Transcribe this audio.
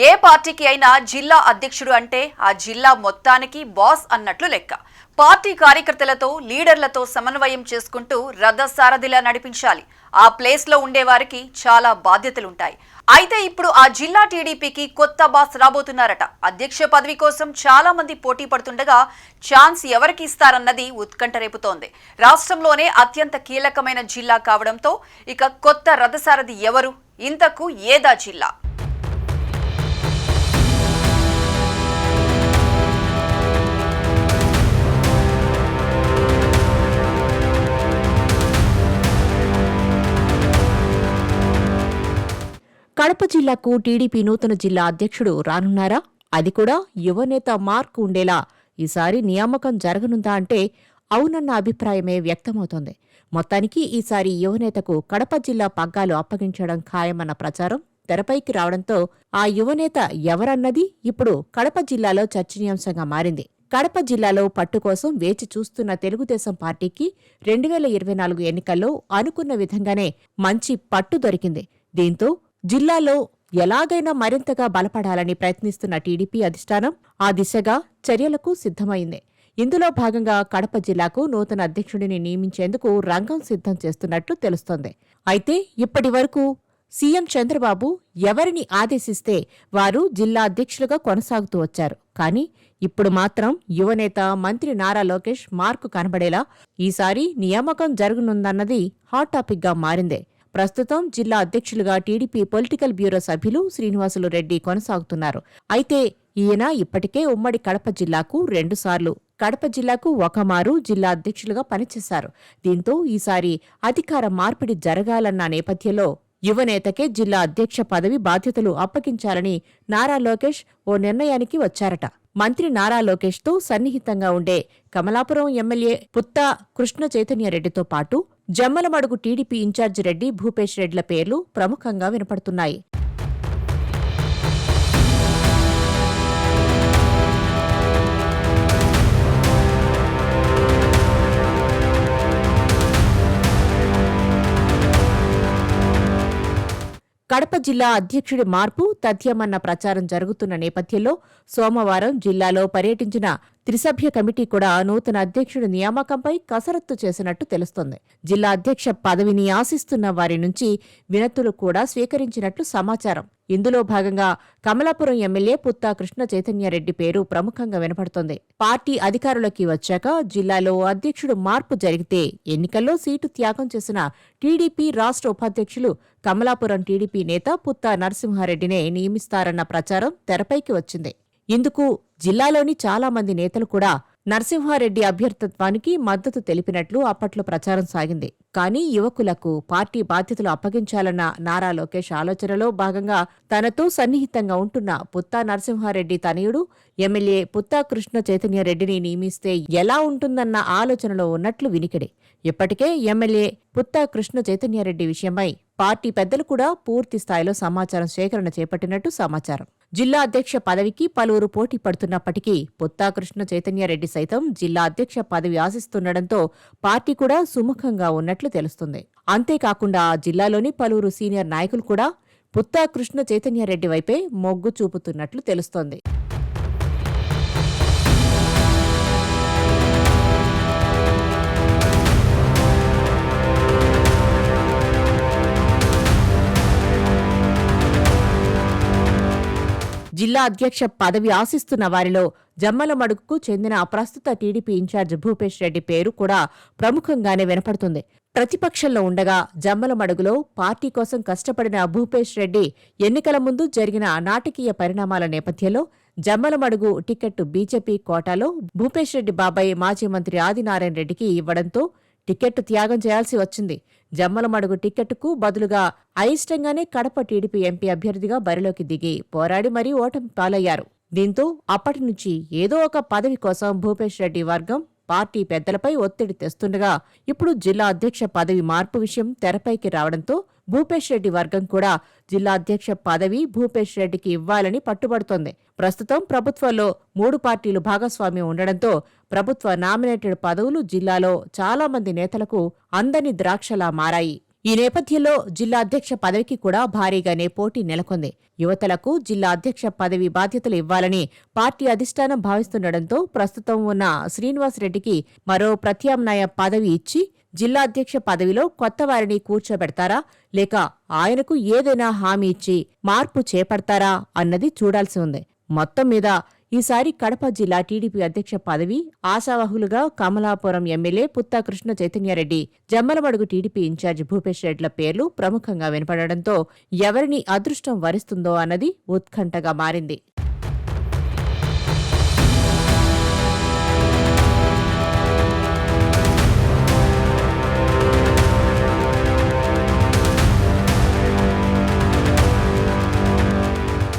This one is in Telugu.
ఏ పార్టీకి అయినా జిల్లా అధ్యక్షుడు అంటే ఆ జిల్లా మొత్తానికి బాస్ అన్నట్లు లెక్క. పార్టీ కార్యకర్తలతో లీడర్లతో సమన్వయం చేసుకుంటూ రథసారథిలా నడిపించాలి. ఆ ప్లేస్ లో ఉండేవారికి చాలా బాధ్యతలుంటాయి. అయితే ఇప్పుడు ఆ జిల్లా టీడీపీకి కొత్త బాస్ రాబోతున్నారట. అధ్యక్ష పదవి కోసం చాలా మంది పోటీ పడుతుండగా ఛాన్స్ ఎవరికి ఇస్తారన్నది ఉత్కంఠ రేపుతోంది. రాష్ట్రంలోనే అత్యంత కీలకమైన జిల్లా కావడంతో ఇక కొత్త రథసారథి ఎవరు? ఇంతకు ఏదా జిల్లా? కడప జిల్లాకు టీడీపీ నూతన జిల్లా అధ్యక్షుడు రానున్నారా? అది కూడా యువనేత మార్క్ ఉండేలా ఈసారి నియామకం జరగనుందా అంటే అవునన్న అభిప్రాయమే వ్యక్తమవుతోంది. మొత్తానికి ఈసారి యువనేతకు కడప జిల్లా పగ్గాలు అప్పగించడం ఖాయమన్న ప్రచారం తెరపైకి రావడంతో ఆ యువనేత ఎవరన్నది ఇప్పుడు కడప జిల్లాలో చర్చనీయాంశంగా మారింది. కడప జిల్లాలో పట్టు కోసం వేచి చూస్తున్న తెలుగుదేశం పార్టీకి 2024 ఎన్నికల్లో అనుకున్న విధంగానే మంచి పట్టు దొరికింది. దీంతో జిల్లాలో ఎలాగైనా మరింతగా బలపడాలని ప్రయత్నిస్తున్న టీడీపీ అధిష్టానం ఆ దిశగా చర్యలకు సిద్ధమైంది. ఇందులో భాగంగా కడప జిల్లాకు నూతన అధ్యక్షుడిని నియమించేందుకు రంగం సిద్ధం చేస్తున్నట్లు తెలుస్తోంది. అయితే ఇప్పటి వరకు సీఎం చంద్రబాబు ఎవరిని ఆదేశిస్తే వారు జిల్లా అధ్యక్షులుగా కొనసాగుతూ వచ్చారు. కానీ ఇప్పుడు మాత్రం యువనేత మంత్రి నారా లోకేష్ మార్కు కనబడేలా ఈసారి నియామకం జరగనుందన్నది హాట్ టాపిక్గా మారింది. ప్రస్తుతం జిల్లా అధ్యక్షులుగా టీడీపీ పొలిటికల్ బ్యూరో సభ్యులు శ్రీనివాసులు రెడ్డి కొనసాగుతున్నారు. అయితే ఈయన ఇప్పటికే ఉమ్మడి కడప జిల్లాకు 2 సార్లు, కడప జిల్లాకు 1 మారు జిల్లా అధ్యక్షులుగా పనిచేశారు. దీంతో ఈసారి అధికార మార్పిడి జరగాలన్న నేపథ్యంలో యువనేతకే జిల్లా అధ్యక్ష పదవి బాధ్యతలు అప్పగించాలని నారా లోకేష్ ఓ నిర్ణయానికి వచ్చారట. మంత్రి నారా లోకేష్తో సన్నిహితంగా ఉండే కమలాపురం ఎమ్మెల్యే పుత్తా కృష్ణ చైతన్యరెడ్డితో పాటు జమ్మలమడుగు టీడీపీ ఇన్ఛార్జి రెడ్డి భూపేష్ రెడ్డిల పేర్లు ప్రముఖంగా వినపడుతున్నాయి. కడప జిల్లా అధ్యక్షుడి మార్పు తథ్యమన్న ప్రచారం జరుగుతున్న నేపథ్యంలో సోమవారం జిల్లాలో పర్యటించిన త్రిసభ్య కమిటీ కూడా నూతన అధ్యక్షుడి నియామకంపై కసరత్తు చేసినట్టు తెలుస్తోంది. జిల్లా అధ్యక్ష పదవిని ఆశిస్తున్న వారి నుంచి వినతులు కూడా స్వీకరించినట్లు సమాచారం. ఇందులో భాగంగా కమలాపురం ఎమ్మెల్యే పుత్తా కృష్ణ చైతన్యరెడ్డి పేరు ప్రముఖంగా వినపడుతోంది. పార్టీ అధికారులకి వచ్చాక జిల్లాలో అధ్యక్షుడు మార్పు జరిగితే ఎన్నికల్లో సీటు త్యాగం చేసిన టీడీపీ రాష్ట్ర ఉపాధ్యక్షులు కమలాపురం టీడీపీ నేత పుత్తా నరసింహారెడ్డినే నియమిస్తారన్న ప్రచారం తెరపైకి వచ్చింది. ఇందుకు జిల్లాలోని చాలా మంది నేతలు కూడా నరసింహారెడ్డి అభ్యర్థిత్వానికి మద్దతు తెలిపినట్లు అప్పట్లో ప్రచారం సాగింది. కానీ యువకులకు పార్టీ బాధ్యతలు అప్పగించాలన్న నారా లోకేష్ ఆలోచనలో భాగంగా తనతో సన్నిహితంగా ఉంటున్న పుత్తా నరసింహారెడ్డి తనయుడు ఎమ్మెల్యే పుత్తా కృష్ణ చైతన్యరెడ్డిని నియమిస్తే ఎలా ఉంటుందన్న ఆలోచనలో ఉన్నట్లు వినికిడి. ఇప్పటికే ఎమ్మెల్యే పుత్తా కృష్ణ చైతన్యరెడ్డి విషయమై పార్టీ పెద్దలు కూడా పూర్తి స్థాయిలో సమాచారం సేకరణ చేపట్టినట్టు సమాచారం. జిల్లా అధ్యక్ష పదవికి పలువురు పోటీ పడుతున్నప్పటికీ పుత్తా కృష్ణ చైతన్యరెడ్డి సైతం జిల్లా అధ్యక్ష పదవి ఆశిస్తుండటంతో పార్టీ కూడా సుముఖంగా ఉన్నట్లు తెలుస్తుంది. అంతేకాకుండా జిల్లాలోని పలువురు సీనియర్ నాయకులు కూడా పుత్తా కృష్ణ చైతన్యరెడ్డి వైపే మొగ్గు చూపుతున్నట్లు తెలుస్తోంది. జిల్లా అధ్యక్ష పదవి ఆశిస్తున్న వారిలో జమ్మలమడుగుకు చెందిన ప్రస్తుత టీడీపీ ఇన్ఛార్జ్ భూపేష్ రెడ్డి పేరు కూడా ప్రముఖంగానే వినపడుతుంది. ప్రతిపక్షంలో ఉండగా జమ్మలమడుగులో పార్టీ కోసం కష్టపడిన భూపేష్ రెడ్డి ఎన్నికల ముందు జరిగిన నాటకీయ పరిణామాల నేపథ్యంలో జమ్మలమడుగు టికెట్టు బీజేపీ కోటాలో భూపేష్ రెడ్డి బాబాయ్ మాజీ మంత్రి ఆదినారాయణ రెడ్డికి ఇవ్వడంతో టికెట్టు త్యాగం చేయాల్సి వచ్చింది. జమ్మలమడుగు టికెట్టుకు బదులుగా అయిష్టంగానే కడప టీడీపీ ఎంపీ అభ్యర్థిగా బరిలోకి దిగి పోరాడి మరీ ఓటమి పాలయ్యారు. దీంతో అప్పటి నుంచి ఏదో ఒక పదవి కోసం భూపేష్ రెడ్డి వర్గం పార్టీ పెద్దలపై ఒత్తిడి తెస్తుండగా ఇప్పుడు జిల్లా అధ్యక్ష పదవి మార్పు విషయం తెరపైకి రావడంతో భూపేష్ రెడ్డి వర్గం కూడా జిల్లా అధ్యక్ష పదవి భూపేష్ రెడ్డికి ఇవ్వాలని పట్టుబడుతోంది. ప్రస్తుతం ప్రభుత్వంలో 3 పార్టీలు భాగస్వామ్యం ఉండడంతో ప్రభుత్వ నామినేటెడ్ పదవులు జిల్లాలో చాలా మంది నేతలకు అందని ద్రాక్షలా మారాయి. ఈ నేపథ్యంలో జిల్లా అధ్యక్ష పదవికి కూడా భారీగానే పోటీ నెలకొంది. యువతలకు జిల్లా అధ్యక్ష పదవి బాధ్యతలు ఇవ్వాలని పార్టీ అధిష్టానం భావిస్తుండటంతో ప్రస్తుతం ఉన్న శ్రీనివాసరెడ్డికి మరో ప్రత్యామ్నాయ పదవి ఇచ్చి జిల్లా అధ్యక్ష పదవిలో కొత్త వారిని కూర్చోబెడతారా లేక ఆయనకు ఏదైనా హామీ ఇచ్చి మార్పు చేపడతారా అన్నది చూడాల్సి ఉంది. మొత్తం మీద ఈసారి కడప జిల్లా టీడీపీ అధ్యక్ష పదవి ఆశావహులుగా కమలాపురం ఎమ్మెల్యే పుత్తా కృష్ణ చైతన్యారెడ్డి, జమ్మలమడుగు టీడీపీ ఇన్ఛార్జి భూపేష్ రెడ్డిల పేర్లు ప్రముఖంగా వినపడడంతో ఎవరిని అదృష్టం వరిస్తుందో అన్నది ఉత్కంఠగా మారింది.